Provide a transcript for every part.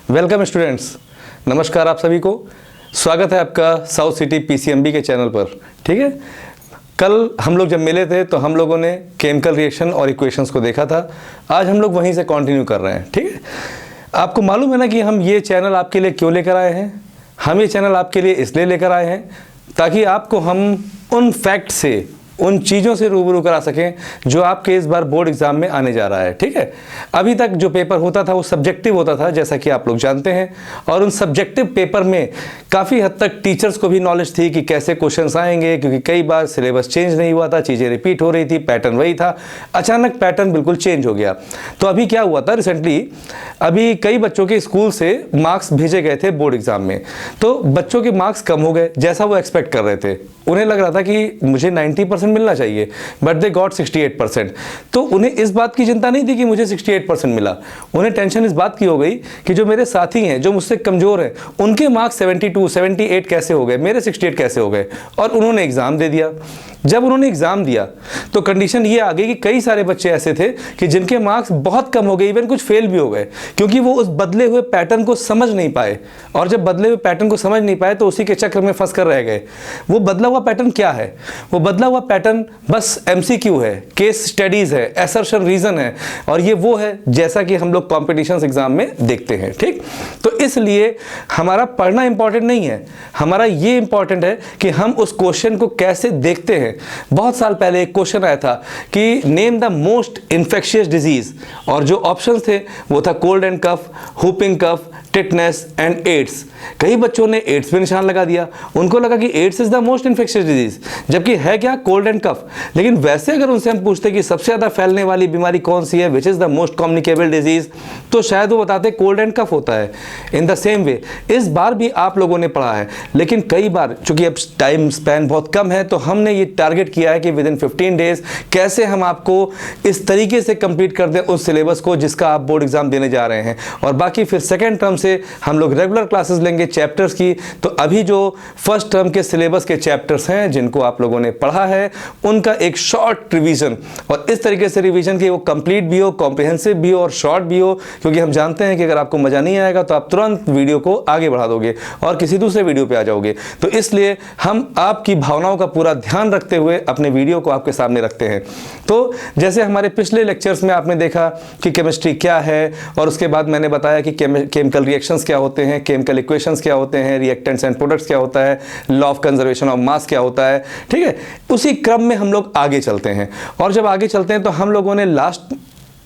Welcome students, नमस्कार आप सभी को। स्वागत है आपका साउथ सिटी पीसीएमबी के चैनल पर। ठीक है, कल हम लोग जब मिले थे तो हम लोगों ने केमिकल रिएक्शन और इक्वेशंस को देखा था। आज हम लोग वहीं से कंटिन्यू कर रहे हैं। ठीक है, आपको मालूम है ना कि हम ये चैनल आपके लिए क्यों लेकर आए हैं। हम ये चैनल आपके लिए इसलिए लेकर आए हैं ताकि आपको हम उन फैक्ट से, उन चीज़ों से रूबरू करा सकें जो आपके इस बार बोर्ड एग्जाम में आने जा रहा है। ठीक है, अभी तक जो पेपर होता था वो सब्जेक्टिव होता था, जैसा कि आप लोग जानते हैं, और उन सब्जेक्टिव पेपर में काफ़ी हद तक टीचर्स को भी नॉलेज थी कि कैसे क्वेश्चंस आएंगे, क्योंकि कई बार सिलेबस चेंज नहीं हुआ था, चीज़ें रिपीट हो रही थी, पैटर्न वही था। अचानक पैटर्न बिल्कुल चेंज हो गया। तो अभी क्या हुआ था रिसेंटली, अभी कई बच्चों के स्कूल से मार्क्स भेजे गए थे बोर्ड एग्जाम में, तो बच्चों के मार्क्स कम हो गए जैसा वो एक्सपेक्ट कर रहे थे। उन्हें लग रहा था कि मुझे 90% मिलना चाहिए, बट दे गॉट 68%। तो उन्हें इस बात की चिंता नहीं थी कि मुझे 68% मिला, उन्हें टेंशन इस बात की हो गई कि जो मेरे साथी हैं, जो मुझसे कमज़ोर हैं, उनके मार्क्स 72, 78 कैसे हो गए, मेरे 68 कैसे हो गए। और उन्होंने एग्ज़ाम दे दिया। जब उन्होंने एग्ज़ाम दिया तो कंडीशन ये आ गई कि कई सारे बच्चे ऐसे थे कि जिनके मार्क्स बहुत कम हो गए, इवन कुछ फेल भी हो गए, क्योंकि वो उस बदले हुए पैटर्न को समझ नहीं पाए। और जब बदले हुए पैटर्न को समझ नहीं पाए तो उसी के चक्र में फंस कर रह गए। वो बदला हुआ पैटर्न क्या है? वो बदला हुआ पैटर्न बस MCQ है, केस स्टडीज़ है, असर्शन रीज़न है, और ये वो है जैसा कि हम लोग कॉम्पिटिशन एग्जाम में देखते हैं। ठीक, तो इसलिए हमारा पढ़ना इंपॉर्टेंट नहीं है, हमारा ये इंपॉर्टेंट है कि हम उस क्वेश्चन को कैसे देखते हैं। बहुत साल पहले एक क्वेश्चन आया था कि name the most infectious disease, और जो ऑप्शंस थे वो था cold and cough, whooping cough, tetanus and AIDS. कई बच्चों ने एड्स पे निशान लगा दिया, उनको लगा कि AIDS is the most infectious disease, जबकि है क्या, कोल्ड एंड कफ। लेकिन वैसे अगर उनसे हम पूछते कि सबसे ज़्यादा फैलने वाली बीमारी कौन सी है, which is the most communicable disease, तो शायद वो बताते कोल्ड एंड कफ होता है। इन द सेम वे इस बार भी आप लोगों ने पढ़ा है, लेकिन कई बार चूंकि अब टाइम स्पैन बहुत कम है तो हमने ये टारगेट किया है कि विद इन 15 डेज कैसे हम आपको इस तरीके से कंप्लीट कर दें उस सिलेबस को जिसका आप बोर्ड एग्जाम देने जा रहे हैं। और बाकी फिर सेकेंड टर्म से हम लोग रेगुलर क्लासेस लेंगे चैप्टर्स की। तो अभी जो फर्स्ट टर्म के सिलेबस के चैप्टर्स हैं जिनको आप लोगों ने पढ़ा है, उनका एक शॉर्ट रिवीजन, और इस तरीके से रिवीजन कि वो कंप्लीट भी हो, कॉम्प्रिहेंसिव भी हो और शॉर्ट भी हो, क्योंकि हम जानते हैं कि अगर आपको मजा नहीं आएगा तो आप तुरंत वीडियो को आगे बढ़ा दोगे और किसी दूसरे वीडियो पे आ जाओगे। तो इसलिए हम आपकी भावनाओं का पूरा ध्यान रखते हुए अपने वीडियो को आपके सामने रखते हैं। तो जैसे हमारे पिछले लेक्चर्स में आपने देखा कि केमिस्ट्री क्या है, और उसके बाद मैंने बताया कि केमिकल रिएक्शंस क्या होते हैं, केमिकल इक्वेशंस क्या होते हैं, रिएक्टेंट्स एंड प्रोडक्ट्स क्या होता है, law of conservation of mass क्या होता है। ठीक है, उसी क्रम में हम लोग आगे चलते हैं। और जब आगे चलते हैं तो हम लोगों ने लास्ट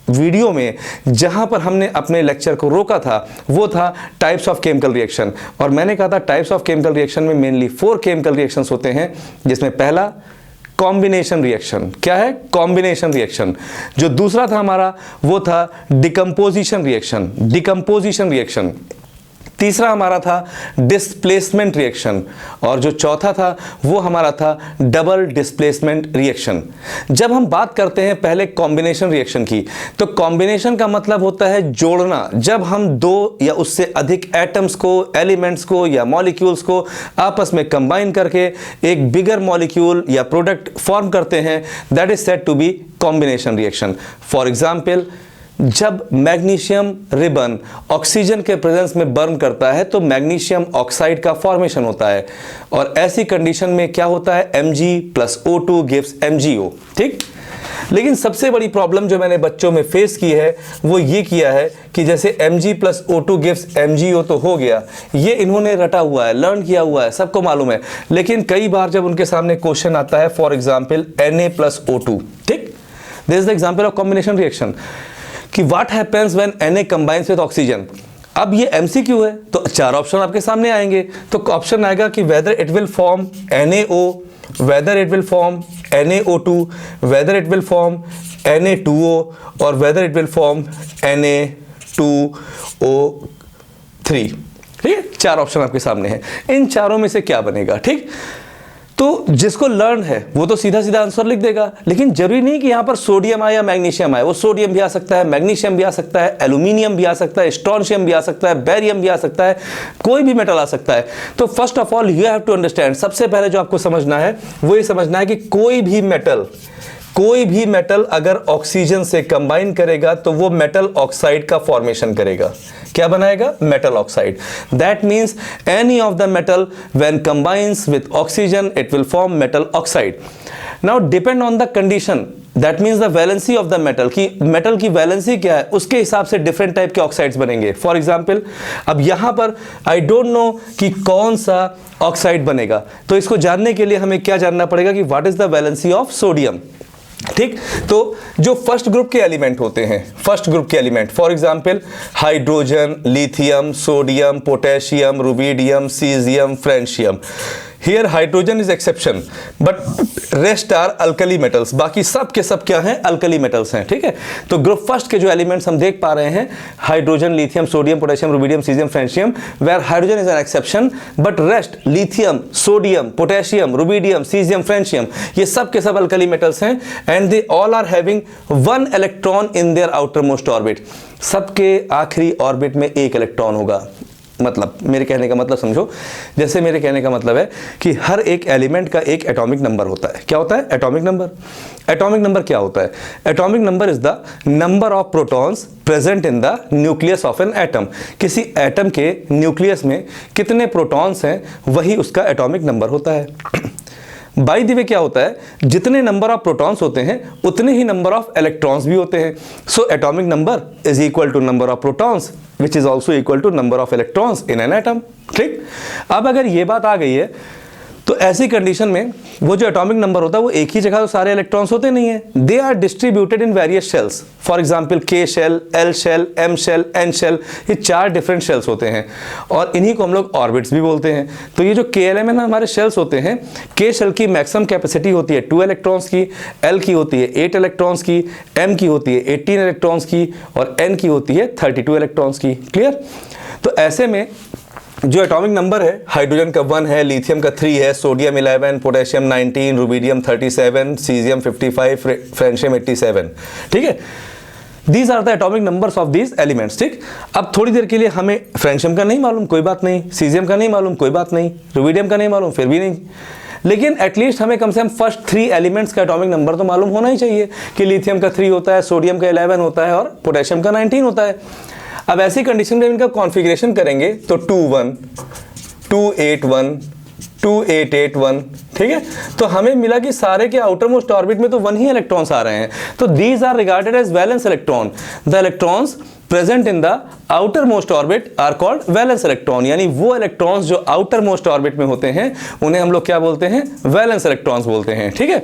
वीडियो में जहां पर हमने अपने लेक्चर को रोका था वो था टाइप्स ऑफ केमिकल रिएक्शन। और मैंने कहा था टाइप्स ऑफ केमिकल रिएक्शन में मेनली 4 केमिकल रिएक्शंस होते हैं, जिसमें पहला कॉम्बिनेशन रिएक्शन। क्या है? Combination reaction. जो दूसरा था हमारा वो था डिकम्पोजिशन रिएक्शन, डिकम्पोजिशन रिएक्शन। तीसरा हमारा था डिस्प्लेसमेंट रिएक्शन, और जो चौथा था वो हमारा था डबल डिस्प्लेसमेंट रिएक्शन। जब हम बात करते हैं पहले कॉम्बिनेशन रिएक्शन की, तो कॉम्बिनेशन का मतलब होता है जोड़ना। जब हम 2 या उससे अधिक एटम्स को, एलिमेंट्स को या मॉलिक्यूल्स को आपस में कंबाइन करके एक बिगर मॉलिक्यूल या प्रोडक्ट फॉर्म करते हैं, that is said to be combination reaction. For example, जब मैग्नीशियम रिबन ऑक्सीजन के प्रेजेंस में बर्न करता है तो मैग्नीशियम ऑक्साइड का फॉर्मेशन होता है, और ऐसी कंडीशन में क्या होता है, Mg+O2 गिव्स MgO। ठीक, लेकिन सबसे बड़ी प्रॉब्लम जो मैंने बच्चों में फेस की है वो ये किया है कि जैसे Mg+O2 गिव्स MgO तो हो गया, ये इन्होंने रटा हुआ है, लर्न किया हुआ है, सबको मालूम है, लेकिन कई बार जब उनके सामने क्वेश्चन आता है, फॉर एग्जाम्पल Na+O2, ठीक, this is the example of combination reaction, कि what happens when Na combines with oxygen. अब ये MCQ है तो 4 ऑप्शन आपके सामने आएंगे। तो ऑप्शन आएगा कि whether it will form NaO, whether it will form NaO2, whether it will form Na2O, और whether it will form Na2O3। ठीक है, 4 ऑप्शन आपके सामने हैं। इन चारों में से क्या बनेगा? ठीक, तो जिसको लर्न है वो तो सीधा सीधा आंसर लिख देगा, लेकिन जरूरी नहीं कि यहां पर सोडियम आए या मैग्नीशियम आए। वो सोडियम भी आ सकता है, मैग्नीशियम भी आ सकता है, एल्यूमिनियम भी आ सकता है, स्ट्रोंशियम भी आ सकता है, बेरियम भी आ सकता है, कोई भी मेटल आ सकता है। तो first of all you have to understand, सबसे पहले जो आपको समझना है वो ये समझना है कि कोई भी मेटल कोई भी मेटल अगर ऑक्सीजन से कंबाइन करेगा तो वो मेटल ऑक्साइड का फॉर्मेशन करेगा। क्या बनाएगा? Metal oxide. That means any of the metal when combines with oxygen it will form metal oxide. Now depend on the condition, that means the valency of the metal, की metal की valency क्या है उसके हिसाब से different type के oxides बनेंगे। For example अब यहां पर आई डोंट नो कि कौन सा ऑक्साइड बनेगा, तो इसको जानने के लिए हमें क्या जानना पड़ेगा कि what is the valency of sodium. ठीक, तो जो फर्स्ट ग्रुप के एलिमेंट होते हैं, फर्स्ट ग्रुप के element for example hydrogen, lithium, sodium, potassium, rubidium, caesium, francium. Here hydrogen is exception but rest are alkali metals, बाकी सब के सब क्या हैं? अल्कली मेटल्स हैं। ठीक है, तो ग्रुप फर्स्ट के जो एलिमेंट्स हम देख पा रहे हैं hydrogen, lithium, sodium, potassium, rubidium, caesium, francium, where hydrogen is an exception but rest lithium, sodium, potassium, rubidium, caesium, francium ये सब के सब अल्कली मेटल्स हैं and they all are having 1 electron in their outermost orbit. सबके आखिरी orbit में एक electron होगा। मतलब मेरे कहने का मतलब समझो, जैसे मेरे कहने का मतलब है कि हर एक एलिमेंट का एक एटॉमिक नंबर होता है। क्या होता है? Atomic number. एटॉमिक नंबर क्या होता है? Atomic number is the number of protons present in the nucleus of an atom. किसी एटम के न्यूक्लियस में कितने प्रोटॉन्स हैं वही उसका एटॉमिक नंबर होता है। बाय द वे क्या होता है, जितने नंबर ऑफ प्रोटॉन्स होते हैं उतने ही नंबर ऑफ इलेक्ट्रॉन्स भी होते हैं। So atomic number is equal to number of protons which is also equal to number of electrons in an atom. ठीक, अब अगर ये बात आ गई है तो ऐसी कंडीशन में वो जो एटॉमिक नंबर होता है वो एक ही जगह तो सारे इलेक्ट्रॉन्स होते नहीं है, they are distributed in various shells. For example K shell, L shell, M shell, N shell, ये 4 डिफरेंट शेल्स होते हैं और इन्हीं को हम लोग ऑर्बिट्स भी बोलते हैं। तो ये जो के एल एम एन हमारे शेल्स होते हैं, के शेल की मैक्सिमम कैपेसिटी होती है 2 इलेक्ट्रॉन्स की, एल की होती है 8 इलेक्ट्रॉन्स की, एम की होती है 18 इलेक्ट्रॉन्स की और एन की होती है 32 इलेक्ट्रॉन्स की। क्लियर? तो ऐसे में जो एटॉमिक नंबर है हाइड्रोजन का 1 है, लिथियम का 3 है, sodium 11, potassium 19, rubidium 37, caesium 55, francium 87। ठीक है, these are the atomic numbers of these elements. ठीक, अब थोड़ी देर के लिए हमें फ्रेंशियम का नहीं मालूम, कोई बात नहीं, सीजियम का नहीं मालूम, कोई बात नहीं, रुबिडियम का नहीं मालूम, फिर भी नहीं, लेकिन एटलीस्ट हमें कम से कम फर्स्ट 3 एलिमेंट्स का एटॉमिक नंबर तो मालूम होना ही चाहिए कि लिथियम का 3 होता है, सोडियम का 11 होता है और पोटेशियम का 19 होता है। अब ऐसी कंडीशन में इनका कॉन्फ़िगरेशन करेंगे तो 2-1, 2-8-1, 2-8-8-1। ठीक है, तो हमें मिला कि सारे के आउटर मोस्ट ऑर्बिट में तो 1 ही इलेक्ट्रॉन्स आ रहे हैं, तो these are regarded as valence electron. The electrons present in the outermost orbit are called valence electron, यानी वो इलेक्ट्रॉन्स जो आउटर मोस्ट ऑर्बिट में होते हैं उन्हें हम लोग क्या बोलते हैं? वैलेंस इलेक्ट्रॉन्स बोलते हैं। ठीक है,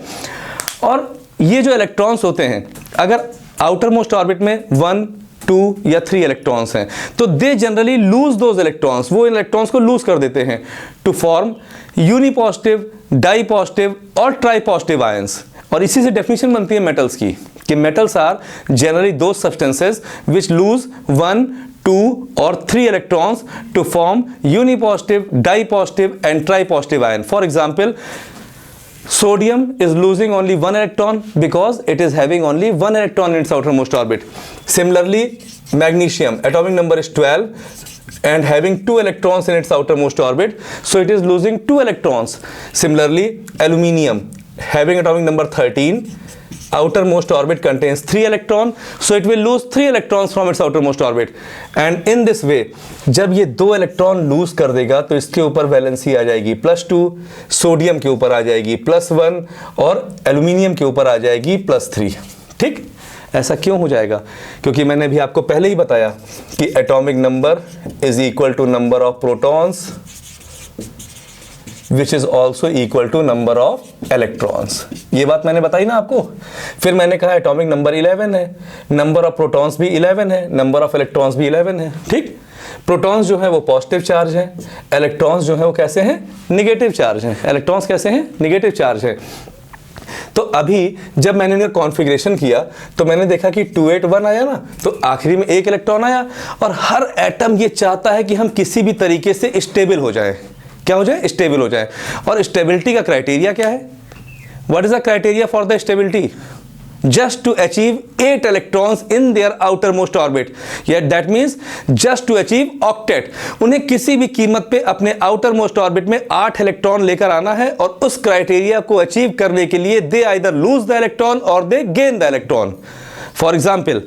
और ये जो इलेक्ट्रॉन्स होते हैं अगर आउटर मोस्ट ऑर्बिट में 1, 2 या 3 इलेक्ट्रॉन्स हैं तो they generally lose those electrons, वो इलेक्ट्रॉन्स को लूज कर देते हैं to form unipositive, di positive और ट्राई पॉजिटिव आयंस। और इसी से डेफिनेशन बनती है मेटल्स की कि metals are generally those substances which lose 1, 2 और 3 electrons to form unipositive, di positive and tri positive ion. For example sodium is losing only 1 electron because it is having only 1 electron in its outermost orbit. Similarly, magnesium atomic number is 12 and having 2 electrons in its outermost orbit, so it is losing 2 electrons. Similarly, aluminium having atomic number 13, outermost orbit contains 3 electron, so it will lose 3 electrons from its outermost orbit. And in this way, जब ये 2 electron lose कर देगा तो इसके ऊपर valency आ जाएगी +2, sodium के ऊपर आ जाएगी +1 और एल्यूमिनियम के ऊपर आ जाएगी +3। ठीक, ऐसा क्यों हो जाएगा? क्योंकि मैंने भी आपको पहले ही बताया कि atomic number is equal to number of protons which is also equal to number of electrons. ये बात मैंने बताई ना आपको। फिर मैंने कहा एटॉमिक नंबर 11 है, नंबर ऑफ प्रोटॉन्स भी 11 है, नंबर ऑफ इलेक्ट्रॉन्स भी 11 है। ठीक, प्रोटॉन्स जो है वो पॉजिटिव चार्ज है, इलेक्ट्रॉन्स जो है वो कैसे हैं? निगेटिव चार्ज हैं। इलेक्ट्रॉन्स कैसे हैं? निगेटिव चार्ज है। तो अभी जब मैंने इनका कॉन्फ़िगरेशन किया तो मैंने देखा कि 2-8-1 आया ना, तो आखिरी में एक इलेक्ट्रॉन आया और हर एटम ये चाहता है कि हम किसी भी तरीके से स्टेबल हो जाए। क्या हो जाए? स्टेबल हो जाए। और स्टेबिलिटी का क्राइटेरिया क्या है? What is the criteria for the stability? just to achieve 8 electrons in their outermost orbit, yet that means just to achieve octet। उन्हें किसी भी कीमत पे अपने outermost orbit में 8 इलेक्ट्रॉन लेकर आना है और उस क्राइटेरिया को अचीव करने के लिए they either lose the electron or they gain the electron। For example,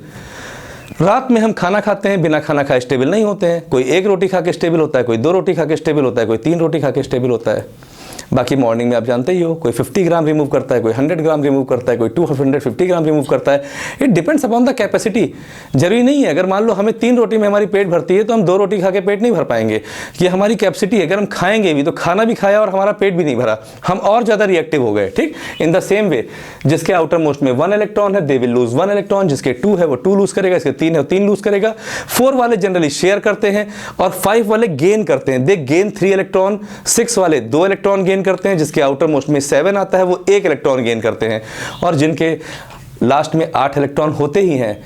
रात में हम खाना खाते हैं, बिना खाना खाए स्टेबल नहीं होते हैं। कोई 1 रोटी खा के स्टेबल होता है, कोई 2 रोटी खा के स्टेबल होता है, कोई 3 रोटी खा के स्टेबल होता है। बाकी मॉर्निंग में आप जानते ही हो, कोई 50 ग्राम रिमूव करता है, कोई 100 ग्राम रिमूव करता है, कोई 250 ग्राम रिमूव करता है। It depends upon the capacity. जरूरी नहीं है अगर मान लो हमें 3 रोटी में हमारी पेट भरती है तो हम 2 रोटी खा के पेट नहीं भर पाएंगे। ये हमारी कैपेसिटी है। अगर हम खाएंगे भी तो खाना भी खाया और हमारा पेट भी नहीं भरा, हम और ज़्यादा रिएक्टिव हो गए। ठीक, इन द सेम वे जिसके आउटर मोस्ट में 1 इलेक्ट्रॉन है दे विल लूज 1 इलेक्ट्रॉन, जिसके 2 है वो 2 लूज करेगा, इसके 3 है वो 3 लूज करेगा। 4 वाले जनरली शेयर करते हैं और 5 वाले गेन करते हैं, दे गेन 3 इलेक्ट्रॉन। 6 वाले 2 इलेक्ट्रॉन गेन करते हैं, जिसके आउटर मोस्ट में 7 आता है वो 1 इलेक्ट्रॉन गेन करते हैं। और जिनके लास्ट में 8 इलेक्ट्रॉन होते ही हैं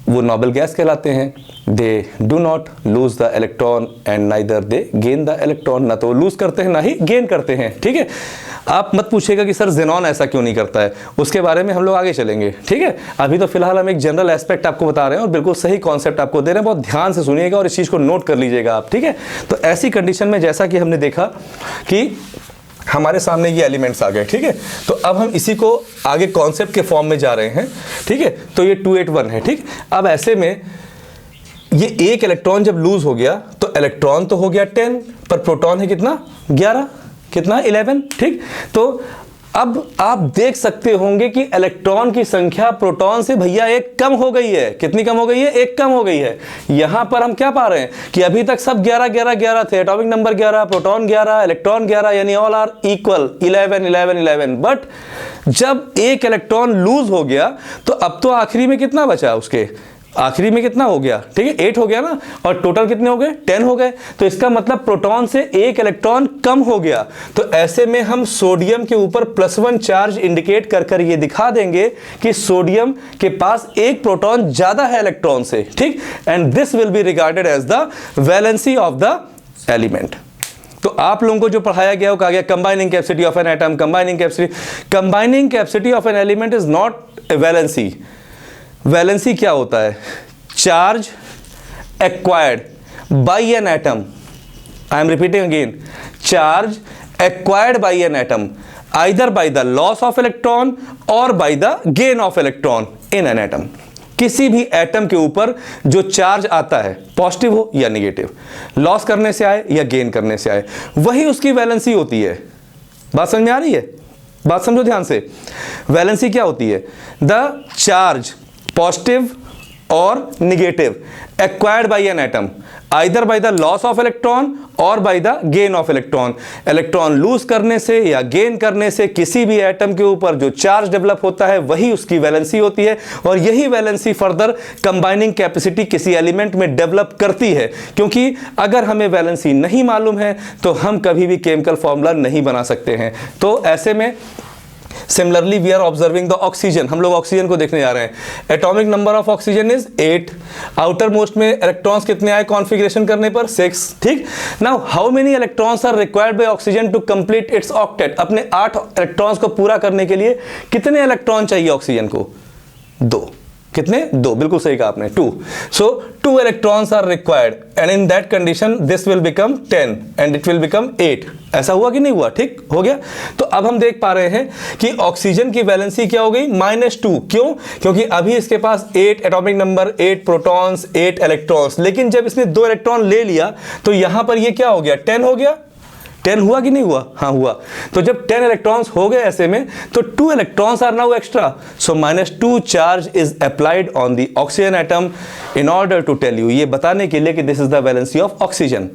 वो नोबल गैस कहलाते हैं। They do not lose the electron and neither they gain the electron. ना तो लूज करते हैं ना ही गेन करते हैं। ठीक है, आप मत पूछिएगा कि सर ज़ेनॉन ऐसा क्यों नहीं करता है, उसके बारे में हम लोग आगे चलेंगे। ठीक है, अभी तो फिलहाल हम एक जनरल एस्पेक्ट आपको बता रहे हैं और बिल्कुल सही कॉन्सेप्ट आपको दे रहे हैं। बहुत ध्यान से सुनिएगा और इस चीज़ को नोट कर लीजिएगा आप। ठीक है, तो ऐसी कंडीशन में जैसा कि हमने देखा कि हमारे सामने ये एलिमेंट्स आ गए। ठीक है, तो अब हम इसी को आगे कॉन्सेप्ट के फॉर्म में जा रहे हैं। ठीक है, तो ये 281 है। ठीक, अब ऐसे में ये 1 इलेक्ट्रॉन जब लूज हो गया तो इलेक्ट्रॉन तो हो गया 10, पर प्रोटॉन है कितना 11, कितना 11। ठीक, तो अब आप देख सकते होंगे कि इलेक्ट्रॉन की संख्या प्रोटॉन से भैया 1 कम हो गई है। कितनी कम हो गई है? 1 कम हो गई है। यहां पर हम क्या पा रहे हैं कि अभी तक सब 11 11 11 थे, एटॉमिक नंबर 11, प्रोटॉन 11, इलेक्ट्रॉन 11, यानी ऑल आर इक्वल 11 11 11। बट जब 1 इलेक्ट्रॉन लूज हो गया तो अब तो आखिरी में कितना बचा, उसके आखिरी में कितना हो गया? ठीक है, 8 हो गया ना, और टोटल कितने हो गए? 10 हो गए। तो इसका मतलब प्रोटॉन से 1 इलेक्ट्रॉन कम हो गया। तो ऐसे में हम सोडियम के ऊपर +1 चार्ज इंडिकेट कर कर ये दिखा देंगे कि सोडियम के पास 1 प्रोटॉन ज्यादा है इलेक्ट्रॉन से। ठीक, and this will be regarded as the valency of the element. तो आप लोगों को जो पढ़ाया गया वो कहा गया combining capacity of an atom, combining capacity of an element is not a valency. Valency क्या होता है? Charge acquired by an atom, I am repeating again, charge acquired by an atom either by the loss of electron और by the gain of electron in an atom. किसी भी atom के ऊपर जो charge आता है, पॉजिटिव हो या नेगेटिव, लॉस करने से आए या गेन करने से आए, वही उसकी वैलेंसी होती है। बात समझ में आ रही है? बात समझो ध्यान से। वैलेंसी क्या होती है? द चार्ज पॉजिटिव और negative acquired by an atom either by the loss of electron और by the gain of electron. Electron lose करने से या गेन करने से किसी भी एटम के ऊपर जो चार्ज डेवलप होता है वही उसकी वैलेंसी होती है। और यही वैलेंसी फर्दर कंबाइनिंग कैपेसिटी किसी एलिमेंट में डेवलप करती है, क्योंकि अगर हमें वैलेंसी नहीं मालूम है तो हम कभी भी केमिकल फॉर्मूला नहीं बना सकते हैं। तो ऐसे में similarly we are observing the oxygen. हम लोग ऑक्सीजन को देखने जा रहे हैं। Atomic number of oxygen is 8। Outer most में इलेक्ट्रॉन्स कितने आए कॉन्फ़िगरेशन करने पर? 6। ठीक, now how many electrons are required by oxygen to complete its octet? अपने 8 इलेक्ट्रॉन्स को पूरा करने के लिए कितने इलेक्ट्रॉन चाहिए ऑक्सीजन को? 2। कितने? 2, बिल्कुल सही कहा आपने, 2। So 2 electrons are required and in that condition this will become 10 and it will become 8। ऐसा हुआ कि नहीं हुआ? ठीक हो गया। तो अब हम देख पा रहे हैं कि ऑक्सीजन की वैलेंसी क्या हो गई? -2। क्यों? क्योंकि अभी इसके पास 8 एटॉमिक नंबर, 8 प्रोटॉन्स, 8 इलेक्ट्रॉन्स, लेकिन जब इसने 2 इलेक्ट्रॉन ले लिया तो यहां पर ये क्या हो गया? 10 हो गया। 10 हुआ कि नहीं हुआ? हाँ हुआ। तो जब 10 इलेक्ट्रॉन्स हो गए ऐसे में तो 2 electrons are now extra, so -2 charge is applied on the oxygen atom in order to tell you, ये बताने के लिए कि this is the valency of oxygen.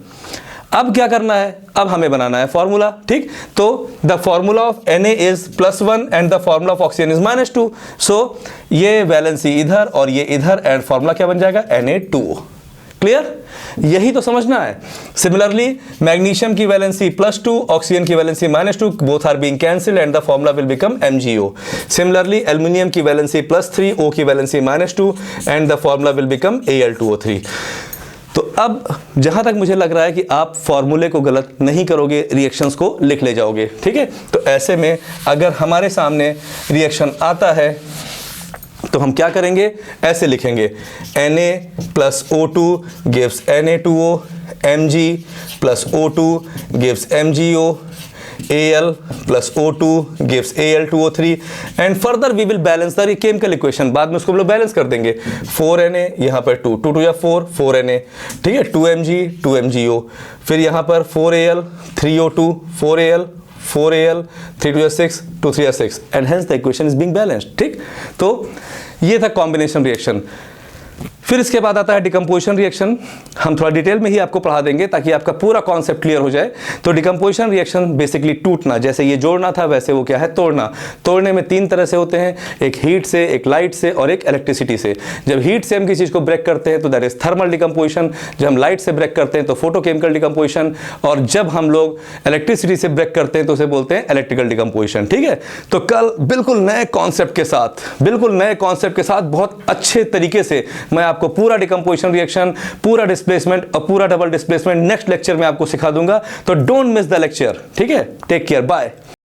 अब क्या करना है? अब हमें बनाना है फॉर्मूला। ठीक, तो the formula of Na is +1 and the formula of oxygen is -2। सो ये वैलेंसी इधर और ये इधर एंड फॉर्मूला क्या बन जाएगा? Na2। क्लियर? यही तो समझना है। सिमिलरली मैग्नीशियम की वैलेंसी +2, ऑक्सीजन की valency -2, both are being cancelled and the formula will become MgO। Similarly aluminium की वैलेंसी +3, O की valency -2 and the formula will become Al2O3। तो अब जहां तक मुझे लग रहा है कि आप फॉर्मूले को गलत नहीं करोगे, रिएक्शंस को लिख ले जाओगे। ठीक है, तो ऐसे में अगर हमारे सामने रिएक्शन आता है तो हम क्या करेंगे, ऐसे लिखेंगे Na plus O2 gives Na2O, Mg plus O2 gives MgO, Al plus O2 gives Al2O3 and further we will balance the chemical equation। बाद में उसको हम लोग बैलेंस कर देंगे। 4Na यहाँ पर 2 2 या 4 4Na, ठीक है, 2Mg 2MgO, फिर यहाँ पर 4Al 3O2 4Al 4Al 3 2 6 2 3 6 and hence the equation is being balanced। ठीक, तो ये था कॉम्बिनेशन रिएक्शन। फिर इसके बाद आता है डिकम्पोजिशन रिएक्शन। हम थोड़ा डिटेल में ही आपको पढ़ा देंगे ताकि आपका पूरा कॉन्सेप्ट क्लियर हो जाए। तो डिकम्पोजिशन रिएक्शन बेसिकली टूटना, जैसे ये जोड़ना था वैसे वो क्या है, तोड़ना। तोड़ने में 3 तरह से होते हैं, एक हीट से, एक लाइट से और एक इलेक्ट्रिसिटी से। जब हीट से हम किसी चीज़ को ब्रेक करते हैं तो दैट इज थर्मल डिकम्पोजिशन, जब हम लाइट से ब्रेक करते हैं तो फोटोकेमिकल डिकम्पोजिशन, और जब हम लोग इलेक्ट्रिसिटी से ब्रेक करते हैं तो उसे बोलते हैं इलेक्ट्रिकल डिकम्पोजिशन। ठीक है, तो कल बिल्कुल नए कॉन्सेप्ट के साथ बहुत अच्छे तरीके से मैं आपको पूरा डिकम्पोजिशन रिएक्शन, पूरा डिस्प्लेसमेंट और पूरा डबल डिस्प्लेसमेंट नेक्स्ट लेक्चर में आपको सिखा दूंगा। तो डोंट मिस द लेक्चर। ठीक है, टेक केयर, बाय।